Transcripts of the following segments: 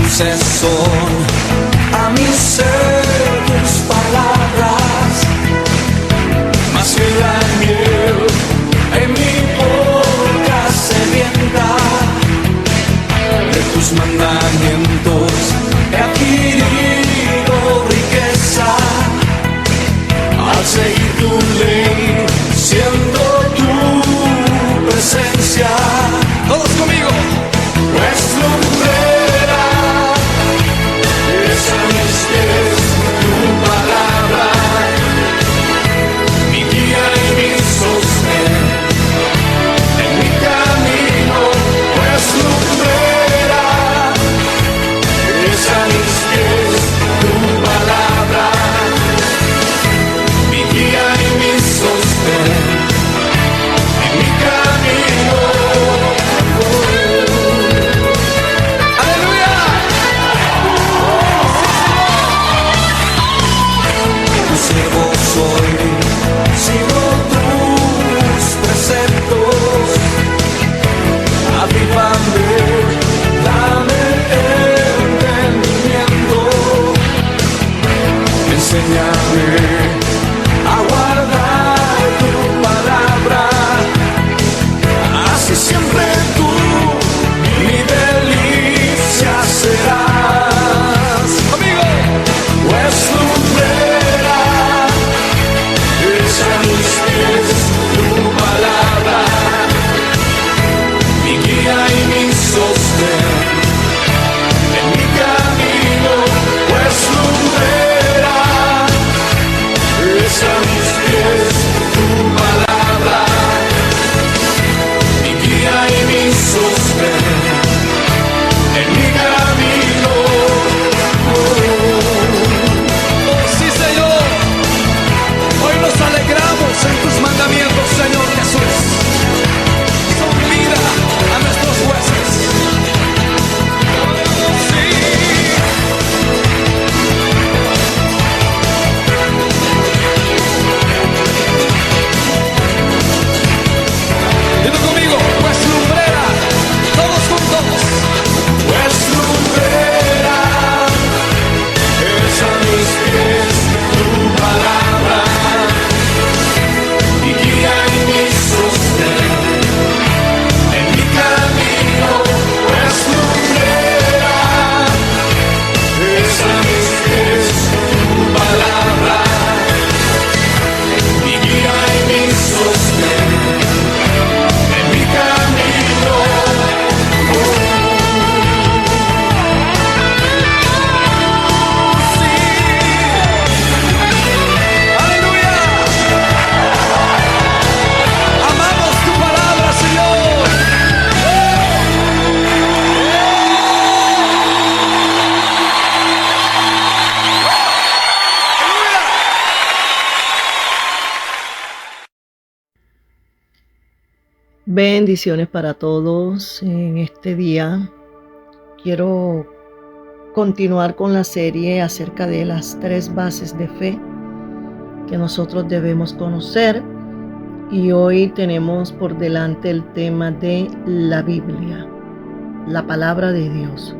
dulces son a mi ser tus palabras, más que la miel en mi boca sedienta. De tus mandamientos he adquirido riqueza, al seguir tu ley, siendo tu presencia. Todos conmigo. Pues lumbrera es a mis pies tu palabra, mi guía y mi sostén en mi camino. Pues lumbrera es a mis pies tu palabra, mi guía y mi sostén en mi camino. Soy, sigo tus preceptos, avívame, dame entendimiento, enséñame a guardar tu palabra, así siempre tú mi delicia serás. Amigo, pues lumbrera a mis pies tu palabra, mi guía y mi sostén en mi camino. Pues lumbrera es a mis pies tu palabra, mi guía y mi sostén en mi camino. Oh, sí, Señor. Hoy nos alegramos en tus mandamientos, Señor Jesús. Son vida a nuestros huesos. Sí. Dilo conmigo, pues lumbrera, todos juntos. Pues lumbrera es a mis pies tu palabra, mi guía y mi sostén en mi camino. Pues lumbrera es a mis pies tu palabra, mi guía y mi sostén en mi camino. Sí. Aleluya. Amamos tu palabra, Señor. Bendiciones para todos en este día. Quiero continuar con la serie acerca de las 3 bases de fe que nosotros debemos conocer. Y hoy tenemos por delante el tema de la Biblia, la palabra de Dios.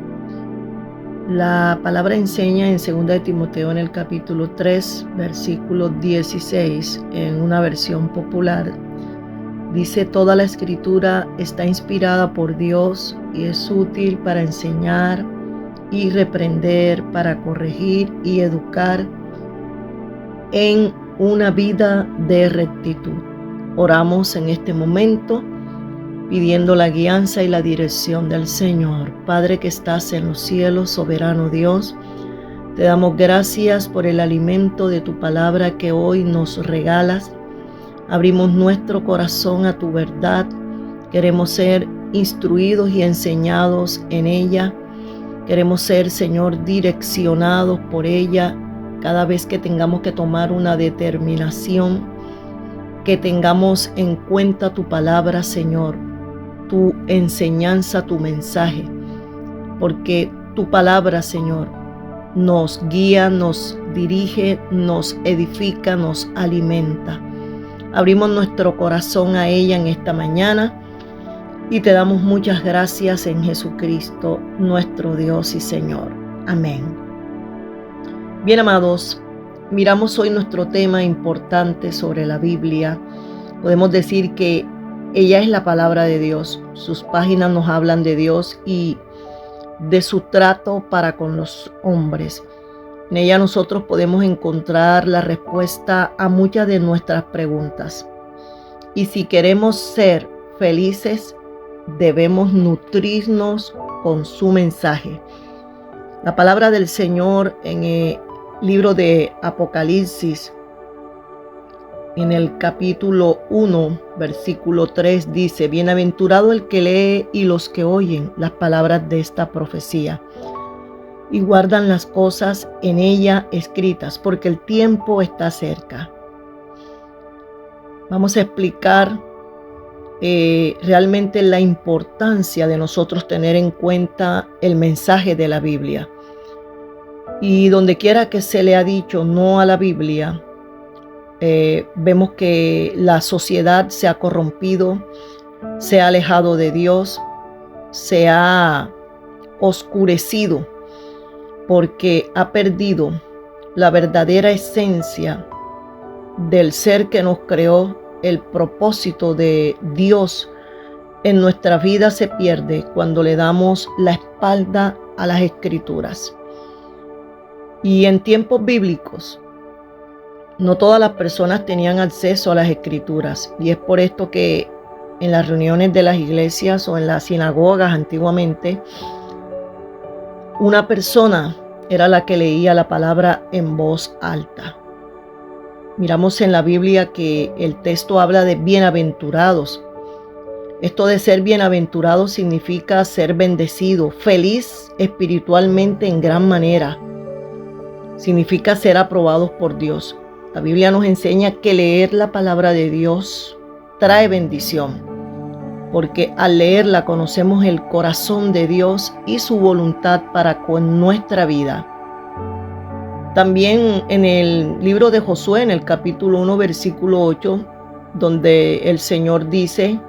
La palabra enseña en 2 de Timoteo en el capítulo 3, versículo 16, en una versión popular. Dice: toda la escritura está inspirada por Dios y es útil para enseñar y reprender, para corregir y educar en una vida de rectitud. Oramos en este momento pidiendo la guianza y la dirección del Señor. Padre que estás en los cielos, soberano Dios, te damos gracias por el alimento de tu palabra que hoy nos regalas. Abrimos nuestro corazón a tu verdad. Queremos ser instruidos y enseñados en ella. Queremos ser, Señor, direccionados por ella cada vez que tengamos que tomar una determinación, que tengamos en cuenta tu palabra, Señor, tu enseñanza, tu mensaje, porque tu palabra, Señor, nos guía, nos dirige, nos edifica, nos alimenta. Abrimos nuestro corazón a ella en esta mañana. y te damos muchas gracias en Jesucristo, nuestro Dios y Señor. Amén. Bien, amados, miramos hoy nuestro tema importante sobre la Biblia. Podemos decir que ella es la palabra de Dios. Sus páginas nos hablan de Dios y de su trato para con los hombres. En ella nosotros podemos encontrar la respuesta a muchas de nuestras preguntas. Y si queremos ser felices, debemos nutrirnos con su mensaje. La palabra del Señor en el libro de Apocalipsis, en el capítulo 1, versículo 3, dice: Bienaventurado el que lee y los que oyen las palabras de esta profecía y guardan las cosas en ella escritas, porque el tiempo está cerca. Vamos a explicar realmente la importancia de nosotros tener en cuenta el mensaje de la Biblia. Y donde quiera que se le ha dicho no a la Biblia, vemos que la sociedad se ha corrompido, se ha alejado de Dios, se ha oscurecido, porque ha perdido la verdadera esencia del ser que nos creó. El propósito de Dios en nuestra vida se pierde cuando le damos la espalda a las Escrituras. Y en tiempos bíblicos, no todas las personas tenían acceso a las Escrituras. Y es por esto que en las reuniones de las iglesias o en las sinagogas antiguamente, una persona era la que leía la palabra en voz alta. Miramos en la Biblia que el texto habla de bienaventurados. Esto de ser bienaventurado significa ser bendecido, feliz espiritualmente en gran manera. Significa ser aprobados por Dios. La Biblia nos enseña que leer la palabra de Dios trae bendición, porque al leerla conocemos el corazón de Dios y su voluntad para con nuestra vida. También en el libro de Josué, en el capítulo 1, versículo 8, donde el Señor dice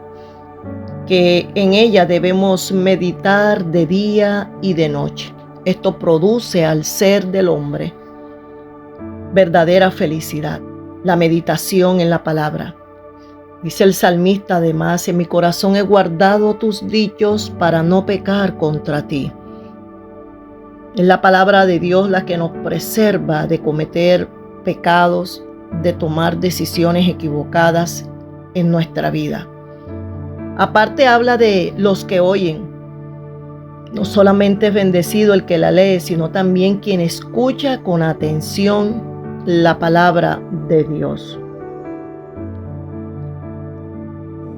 que en ella debemos meditar de día y de noche. Esto produce al ser del hombre verdadera felicidad, la meditación en la palabra. Dice el salmista además: en mi corazón he guardado tus dichos para no pecar contra ti. Es la palabra de Dios la que nos preserva de cometer pecados, de tomar decisiones equivocadas en nuestra vida. Aparte habla de los que oyen. No solamente es bendecido el que la lee, sino también quien escucha con atención la palabra de Dios.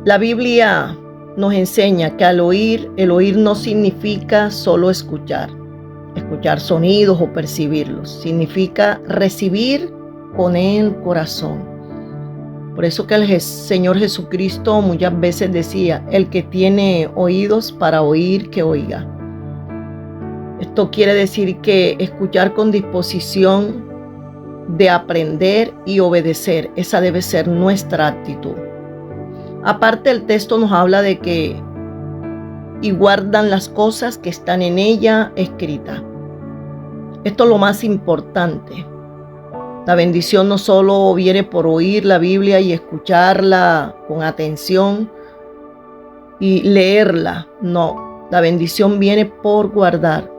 La Biblia nos enseña que al oír, el oír no significa solo escuchar sonidos o percibirlos. Significa recibir con el corazón. Por eso que el Señor Jesucristo muchas veces decía: el que tiene oídos para oír, que oiga. Esto quiere decir que escuchar con disposición de aprender y obedecer, esa debe ser nuestra actitud. Aparte, el texto nos habla de que y guardan las cosas que están en ella escritas. Esto es lo más importante. La bendición no solo viene por oír la Biblia y escucharla con atención y leerla. No, la bendición viene por guardar.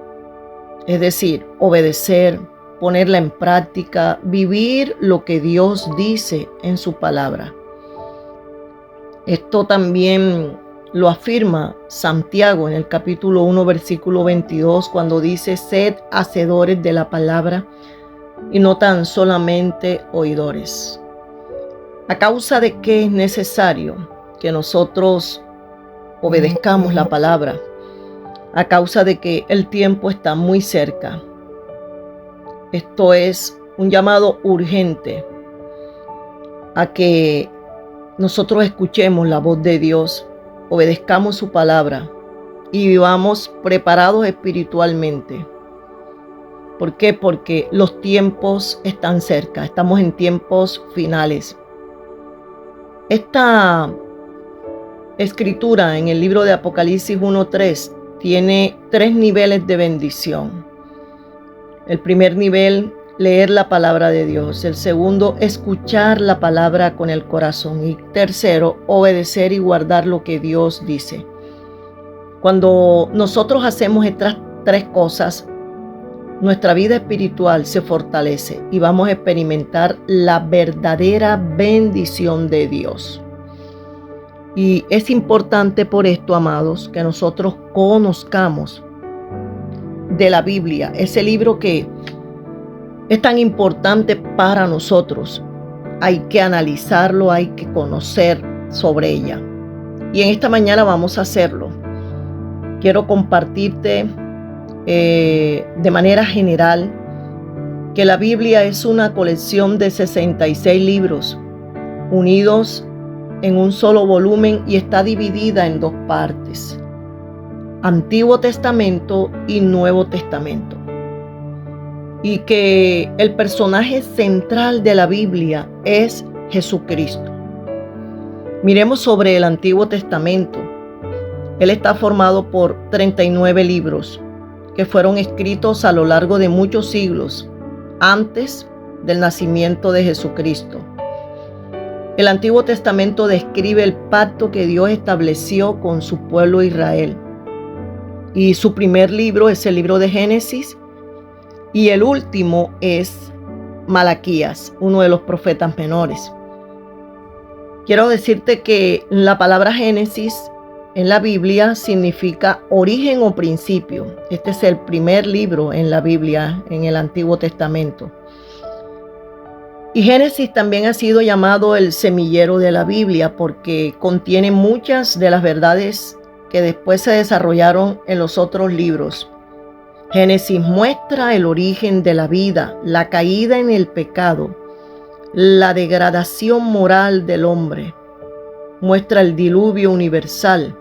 Es decir, obedecer, ponerla en práctica, vivir lo que Dios dice en su palabra. Esto también lo afirma Santiago en el capítulo 1, versículo 22, cuando dice: sed hacedores de la palabra y no tan solamente oidores. ¿A causa de qué es necesario que nosotros obedezcamos la palabra? A causa de que el tiempo está muy cerca. Esto es un llamado urgente a que nosotros escuchemos la voz de Dios, obedezcamos su palabra y vivamos preparados espiritualmente. ¿Por qué? Porque los tiempos están cerca, estamos en tiempos finales. Esta escritura en el libro de Apocalipsis 1:3 tiene 3 niveles de bendición. El primer nivel, leer la palabra de Dios. El segundo, escuchar la palabra con el corazón. Y tercero, obedecer y guardar lo que Dios dice. Cuando nosotros hacemos estas 3 cosas, nuestra vida espiritual se fortalece y vamos a experimentar la verdadera bendición de Dios. Y es importante por esto, amados, que nosotros conozcamos de la Biblia, ese libro que es tan importante para nosotros. Hay que analizarlo, hay que conocer sobre ella. Y en esta mañana vamos a hacerlo. Quiero compartirte de manera general que la Biblia es una colección de 66 libros unidos en un solo volumen y está dividida en 2 partes: Antiguo Testamento y Nuevo Testamento. Y que el personaje central de la Biblia es Jesucristo. Miremos sobre el Antiguo Testamento. Él está formado por 39 libros que fueron escritos a lo largo de muchos siglos antes del nacimiento de Jesucristo. El Antiguo Testamento describe el pacto que Dios estableció con su pueblo Israel. Y su primer libro es el libro de Génesis y el último es Malaquías, uno de los profetas menores. Quiero decirte que la palabra Génesis en la Biblia significa origen o principio. Este es el primer libro en la Biblia, en el Antiguo Testamento. Y Génesis también ha sido llamado el semillero de la Biblia porque contiene muchas de las verdades que después se desarrollaron en los otros libros. Génesis muestra el origen de la vida, la caída en el pecado, la degradación moral del hombre. Muestra el diluvio universal,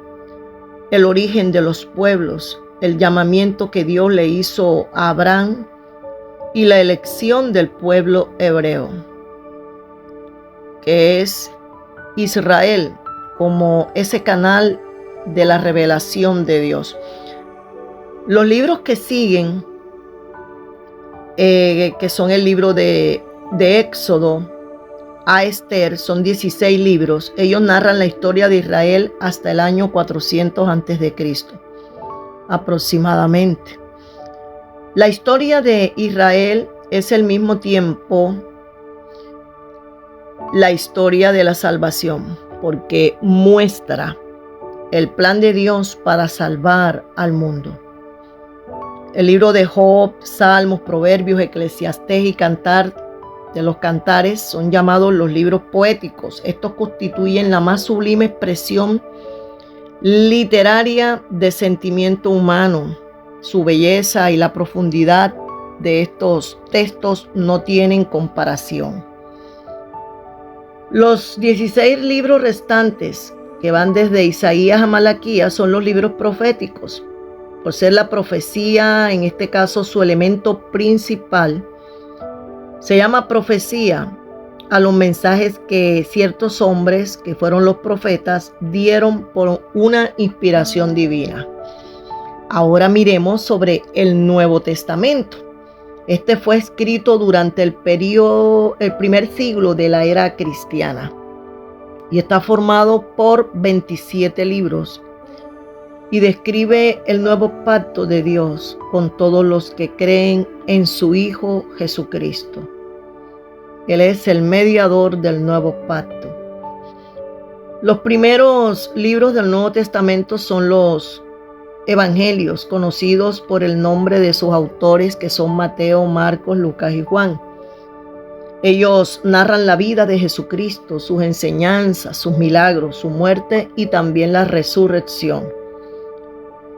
el origen de los pueblos, el llamamiento que Dios le hizo a Abraham y la elección del pueblo hebreo, que es Israel, como ese canal de la revelación de Dios. Los libros que siguen, que son el libro de Éxodo a Esther, son 16 libros. Ellos narran la historia de Israel hasta el año 400 a.C., aproximadamente. La historia de Israel es al mismo tiempo la historia de la salvación, porque muestra el plan de Dios para salvar al mundo. El libro de Job, Salmos, Proverbios, Eclesiastés y Cantar de los Cantares son llamados los libros poéticos. Estos constituyen la más sublime expresión literaria de sentimiento humano. Su belleza y la profundidad de estos textos no tienen comparación. Los 16 libros restantes, que van desde Isaías a Malaquías, son los libros proféticos. Por ser la profecía, en este caso su elemento principal, se llama profecía a los mensajes que ciertos hombres, que fueron los profetas, dieron por una inspiración divina. Ahora miremos sobre el Nuevo Testamento. Este fue escrito durante el primer siglo de la era cristiana y está formado por 27 libros y describe el nuevo pacto de Dios con todos los que creen en su Hijo Jesucristo. Él es el mediador del nuevo pacto. Los primeros libros del Nuevo Testamento son los evangelios, conocidos por el nombre de sus autores, que son Mateo, Marcos, Lucas y Juan. Ellos narran la vida de Jesucristo, sus enseñanzas, sus milagros, su muerte y también la resurrección.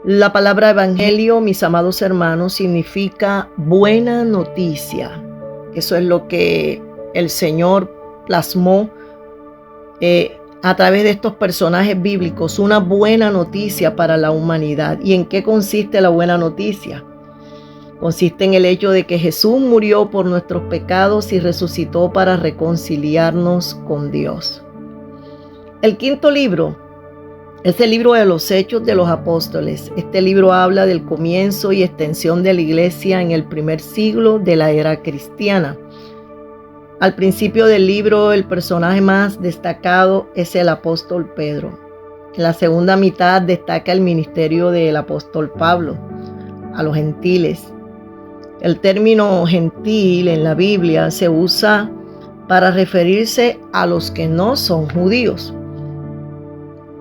La palabra evangelio, mis amados hermanos, significa buena noticia. Eso es lo que el Señor plasmó a través de estos personajes bíblicos, una buena noticia para la humanidad. ¿Y en qué consiste la buena noticia? Consiste en el hecho de que Jesús murió por nuestros pecados y resucitó para reconciliarnos con Dios. El quinto libro Es el libro de los Hechos de los Apóstoles. Este libro habla del comienzo y extensión de la iglesia en el primer siglo de la era cristiana. Al principio del libro, el personaje más destacado es el apóstol Pedro. En la segunda mitad destaca el ministerio del apóstol Pablo a los gentiles. El término gentil en la Biblia se usa para referirse a los que no son judíos.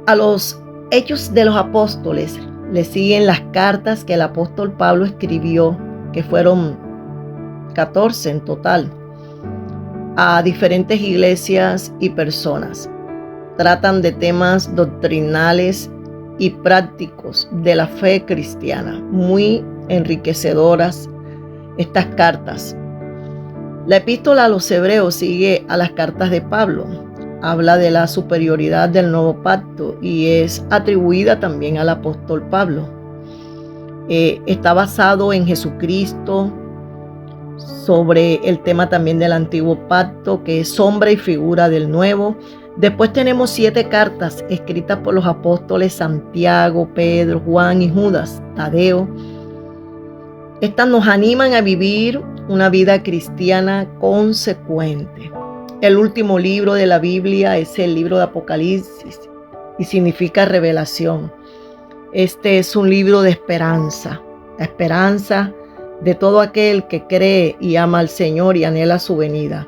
A los Hechos de los Apóstoles le siguen las cartas que el apóstol Pablo escribió, que fueron 14 en total, a diferentes iglesias y personas. Tratan de temas doctrinales y prácticos de la fe cristiana, muy enriquecedoras estas cartas. La epístola a los Hebreos sigue a las cartas de Pablo. Habla de la superioridad del nuevo pacto y es atribuida también al apóstol Pablo. Está basado en Jesucristo, sobre el tema también del antiguo pacto, que es sombra y figura del nuevo. Después tenemos 7 cartas escritas por los apóstoles Santiago, Pedro, Juan y Judas, Tadeo. Estas nos animan a vivir una vida cristiana consecuente. El último libro de la Biblia es el libro de Apocalipsis y significa revelación. Este es un libro de esperanza, la esperanza de todo aquel que cree y ama al Señor y anhela su venida.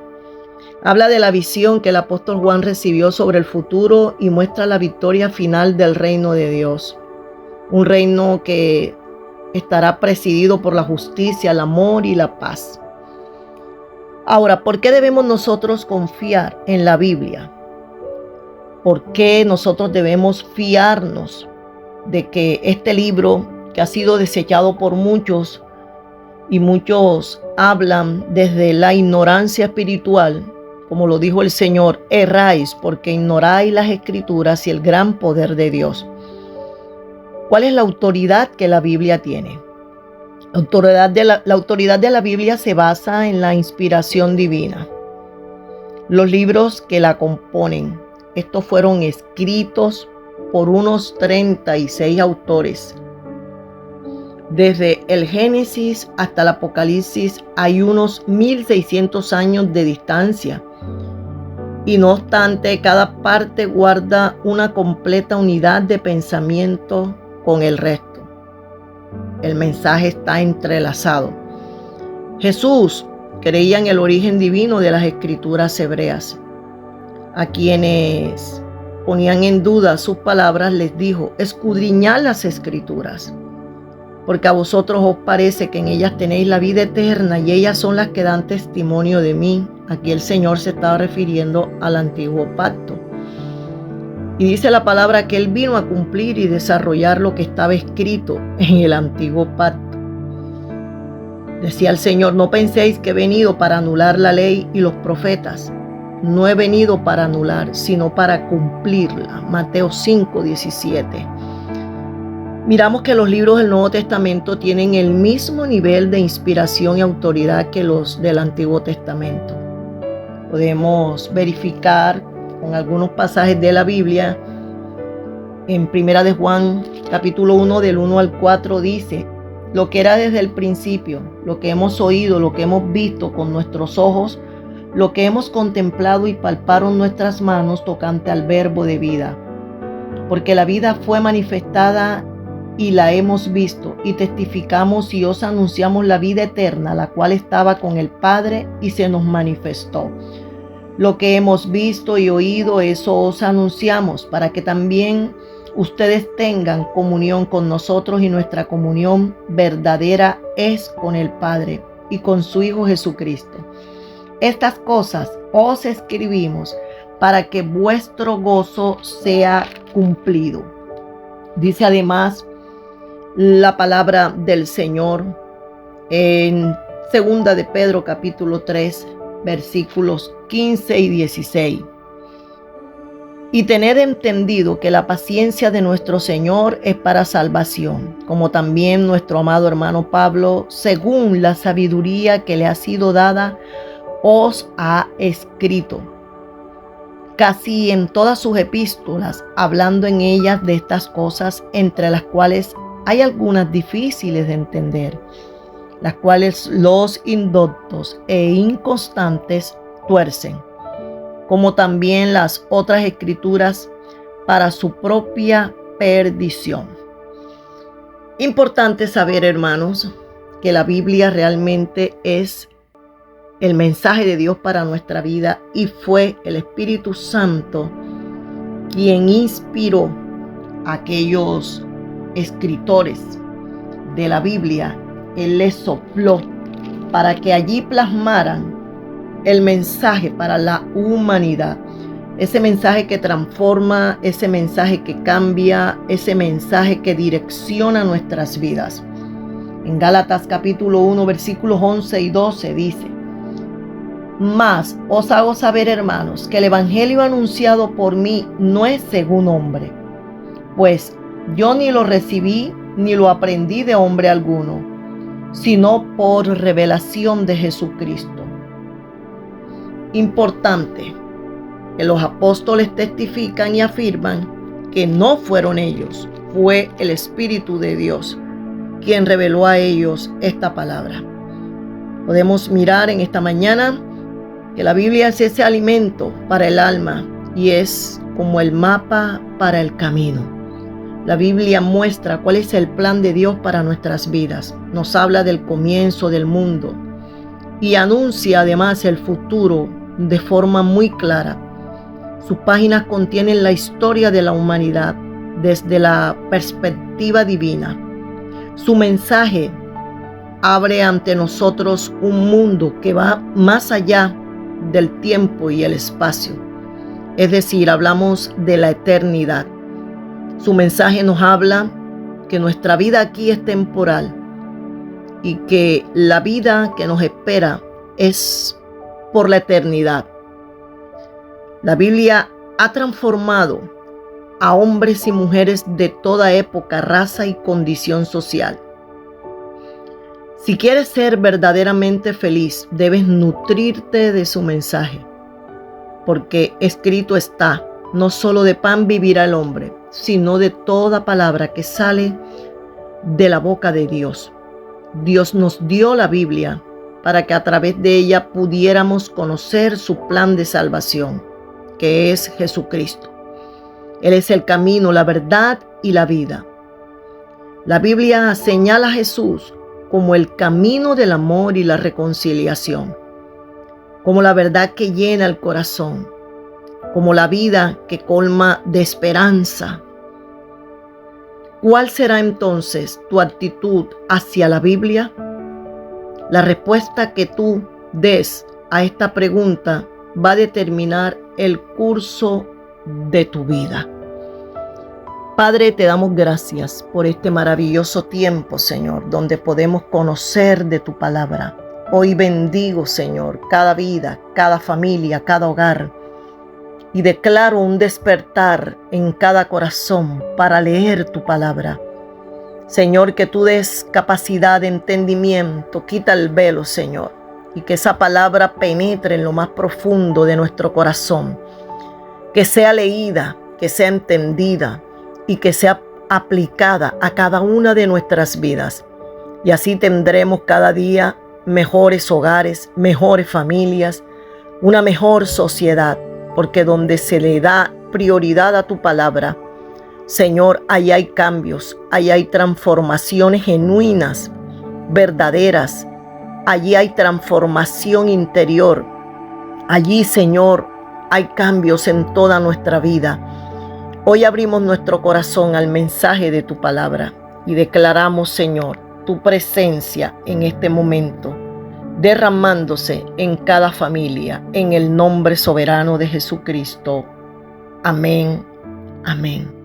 Habla de la visión que el apóstol Juan recibió sobre el futuro y muestra la victoria final del reino de Dios. Un reino que estará presidido por la justicia, el amor y la paz. Ahora, ¿por qué debemos nosotros confiar en la Biblia? ¿Por qué nosotros debemos fiarnos de que este libro, que ha sido desechado por muchos, y muchos hablan desde la ignorancia espiritual, como lo dijo el Señor, erráis porque ignoráis las Escrituras y el gran poder de Dios? ¿Cuál es la autoridad que la Biblia tiene? La autoridad de la Biblia se basa en la inspiración divina. Los libros que la componen, estos fueron escritos por unos 36 autores. Desde el Génesis hasta el Apocalipsis hay unos 1600 años de distancia. Y no obstante, cada parte guarda una completa unidad de pensamiento con el resto. El mensaje está entrelazado. Jesús creía en el origen divino de las escrituras hebreas. A quienes ponían en duda sus palabras les dijo: escudriñad las escrituras, porque a vosotros os parece que en ellas tenéis la vida eterna y ellas son las que dan testimonio de mí. Aquí el Señor se estaba refiriendo al antiguo pacto. Y dice la palabra que Él vino a cumplir y desarrollar lo que estaba escrito en el antiguo pacto. Decía el Señor: no penséis que he venido para anular la ley y los profetas. No he venido para anular, sino para cumplirla. Mateo 5:17. Miramos que los libros del Nuevo Testamento tienen el mismo nivel de inspiración y autoridad que los del Antiguo Testamento. Podemos verificar con algunos pasajes de la Biblia. En Primera de Juan, capítulo 1, del 1 al 4, dice: lo que era desde el principio, lo que hemos oído, lo que hemos visto con nuestros ojos, lo que hemos contemplado y palparon nuestras manos tocante al verbo de vida. Porque la vida fue manifestada y la hemos visto, y testificamos y os anunciamos la vida eterna, la cual estaba con el Padre y se nos manifestó. Lo que hemos visto y oído, eso os anunciamos, para que también ustedes tengan comunión con nosotros, y nuestra comunión verdadera es con el Padre y con su Hijo Jesucristo. Estas cosas os escribimos para que vuestro gozo sea cumplido. Dice además la palabra del Señor en 2 de Pedro capítulo 3, versículos 15 y 16. Y tened entendido que la paciencia de nuestro Señor es para salvación, como también nuestro amado hermano Pablo, según la sabiduría que le ha sido dada, os ha escrito. casi en todas sus epístolas, hablando en ellas de estas cosas, entre las cuales hay algunas difíciles de entender, las cuales los indoctos e inconstantes tuercen, como también las otras escrituras para su propia perdición. Importante saber, hermanos, que la Biblia realmente es el mensaje de Dios para nuestra vida y fue el Espíritu Santo quien inspiró a aquellos escritores de la Biblia. Él les sopló para que allí plasmaran el mensaje para la humanidad. Ese mensaje que transforma, ese mensaje que cambia, ese mensaje que direcciona nuestras vidas. En Gálatas capítulo 1, versículos 11 y 12 dice: Mas os hago saber, hermanos, que el evangelio anunciado por mí no es según hombre, pues yo ni lo recibí ni lo aprendí de hombre alguno, sino por revelación de Jesucristo. Importante que los apóstoles testifican y afirman que no fueron ellos, fue el Espíritu de Dios quien reveló a ellos esta palabra. Podemos mirar en esta mañana que la Biblia es ese alimento para el alma y es como el mapa para el camino. La Biblia muestra cuál es el plan de Dios para nuestras vidas. Nos habla del comienzo del mundo y anuncia además el futuro de forma muy clara. Sus páginas contienen la historia de la humanidad desde la perspectiva divina. Su mensaje abre ante nosotros un mundo que va más allá del tiempo y el espacio. Es decir, hablamos de la eternidad. Su mensaje nos habla que nuestra vida aquí es temporal y que la vida que nos espera es por la eternidad. La Biblia ha transformado a hombres y mujeres de toda época, raza y condición social. Si quieres ser verdaderamente feliz, debes nutrirte de su mensaje, porque escrito está: no solo de pan vivirá el hombre, sino de toda palabra que sale de la boca de Dios. Dios nos dio la Biblia para que a través de ella pudiéramos conocer su plan de salvación, que es Jesucristo. Él es el camino, la verdad y la vida. La Biblia señala a Jesús como el camino del amor y la reconciliación, como la verdad que llena el corazón, como la vida que colma de esperanza. ¿Cuál será entonces tu actitud hacia la Biblia? La respuesta que tú des a esta pregunta va a determinar el curso de tu vida. Padre, te damos gracias por este maravilloso tiempo, Señor, donde podemos conocer de tu palabra. Hoy bendigo, Señor, cada vida, cada familia, cada hogar, y declaro un despertar en cada corazón para leer tu palabra. Señor, que tú des capacidad de entendimiento, quita el velo, Señor, y que esa palabra penetre en lo más profundo de nuestro corazón, que sea leída, que sea entendida y que sea aplicada a cada una de nuestras vidas. Y así tendremos cada día mejores hogares, mejores familias, una mejor sociedad, porque donde se le da prioridad a tu palabra, Señor, ahí hay cambios, ahí hay transformaciones genuinas, verdaderas, allí hay transformación interior, allí, Señor, hay cambios en toda nuestra vida. Hoy abrimos nuestro corazón al mensaje de tu palabra y declaramos, Señor, tu presencia en este momento, derramándose en cada familia, en el nombre soberano de Jesucristo. Amén. Amén.